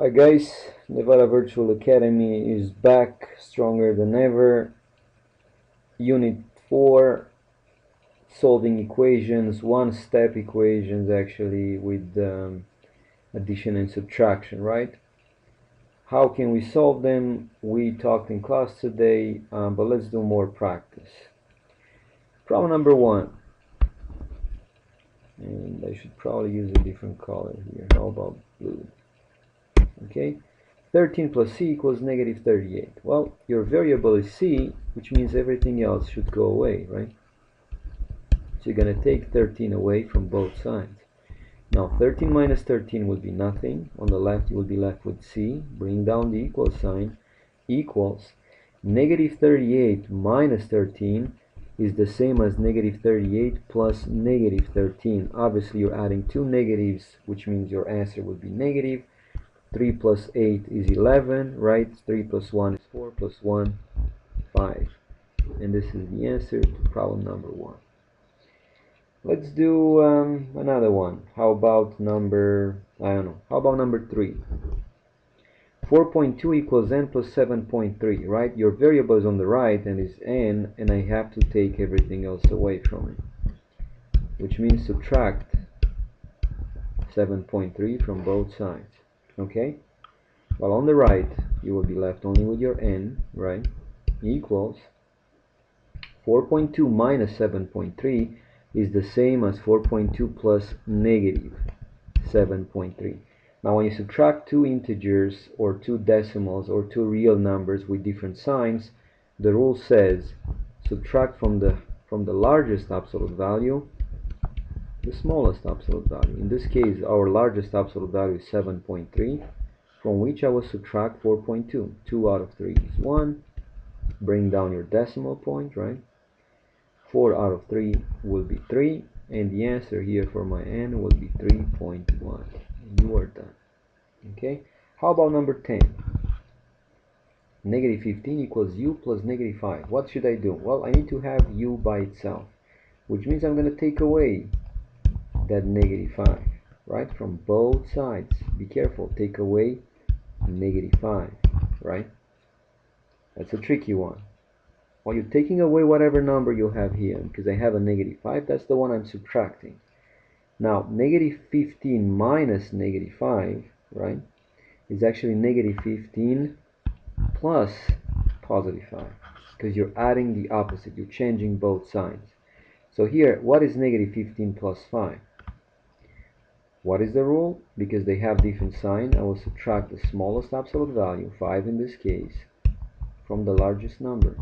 Hi guys, Nevada Virtual Academy is back stronger than ever. Unit 4, solving equations, one-step equations actually with addition and subtraction, right? How can we solve them? We talked in class today, but let's do more practice. Problem number 1. And I should probably use a different color here. How about blue? Okay. 13 plus c equals negative 38. Well, your variable is c, which means everything else should go away, right? So you're going to take 13 away from both sides. Now 13 minus 13 will be nothing. On the left you will be left with c. Bring down the equal sign. Equals negative 38 minus 13 is the same as negative 38 plus negative 13. Obviously you're adding two negatives, which means your answer would be negative. 3 plus 8 is 11, right? 3 plus 1 is 4, plus 1, 5. And this is the answer to problem number 1. Let's do another one. How about number, how about number 3? 4.2 equals n plus 7.3, right? Your variable is on the right and is n, and I have to take everything else away from it. Which means subtract 7.3 from both sides. Okay, well, on the right you will be left only with your n, right? Equals 4.2 minus 7.3 is the same as 4.2 plus negative 7.3. Now when you subtract two integers or two decimals or two real numbers with different signs, the rule says subtract from the largest absolute value the smallest absolute value. In this case, our largest absolute value is 7.3, from which I will subtract 4.2. 2 out of 3 is 1. Bring down your decimal point, right? 4 out of 3 will be 3, and the answer here for my n will be 3.1. You are done. Okay? How about number 10? Negative 15 equals u plus negative 5. What should I do? Well, I need to have u by itself, which means I'm going to take away that negative 5, right? From both sides. Be careful, take away negative 5, right? That's a tricky one. Well, you're taking away whatever number you have here, because I have a negative 5, that's the one I'm subtracting. Now, negative 15 minus negative 5, right, is actually negative 15 plus positive 5, because you're adding the opposite, you're changing both signs. So here, what is negative 15 plus 5? What is the rule? Because they have different sign, I will subtract the smallest absolute value, 5 in this case, from the largest number.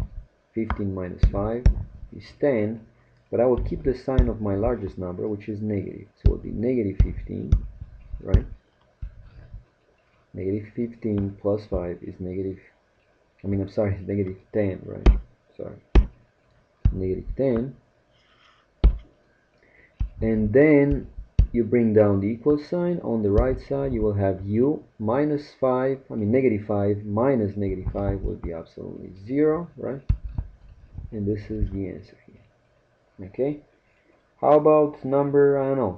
15 minus 5 is 10, but I will keep the sign of my largest number, which is negative. So it will be negative 15, right? Negative 15 plus 5 is negative, it's negative 10, right? Sorry. Negative 10. And then you bring down the equal sign. On the right side you will have u minus 5, negative 5 minus negative 5 will be absolutely 0, right? And this is the answer here. Okay, how about number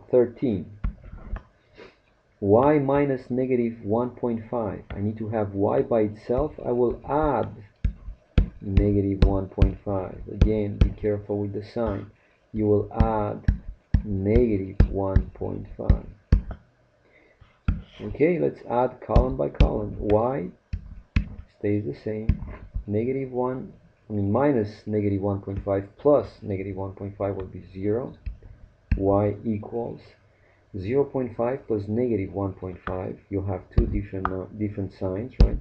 13? Y minus negative 1.5. I need to have y by itself. I will add negative 1.5. Again, be careful with the sign. You will add negative 1.5. Okay, let's add column by column. Y stays the same. Negative 1, minus negative 1.5 plus negative 1.5 will be 0. Y equals 0.5 plus negative 1.5. You have two different signs, right?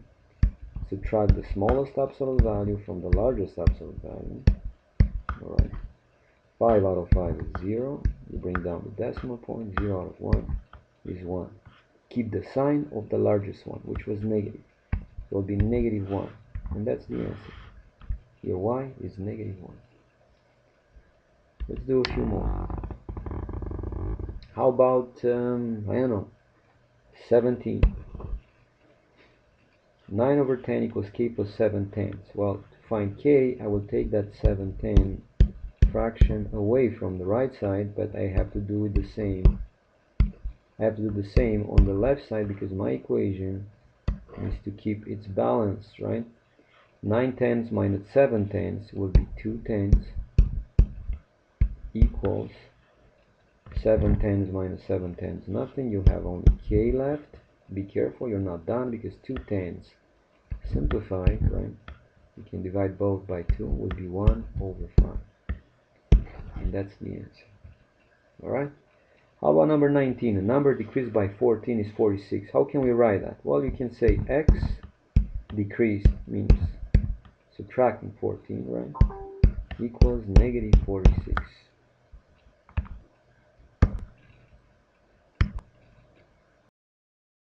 Subtract the smallest absolute value from the largest absolute value. Alright. 5 out of 5 is 0. You bring down the decimal point. 0 out of 1 is 1. Keep the sign of the largest one, which was negative. So it will be negative 1. And that's the answer. Your y is negative 1. Let's do a few more. How about, 17. 9 over 10 equals k plus 7 tenths. Well, to find k, I will take that 7/10 fraction away from the right side, but I have to do it the same. I have to do the same on the left side because my equation needs to keep its balance, right? 9 tenths minus 7 tenths will be 2 tenths equals 7 tenths minus 7 tenths, nothing. You have only k left. Be careful, you're not done, because 2 tenths simplify, right? You can divide both by 2, would be 1 over 5. And that's the answer. Alright? How about number 19? A number decreased by 14 is 46. How can we write that? Well, you can say x decreased means subtracting 14, right? Equals negative 46.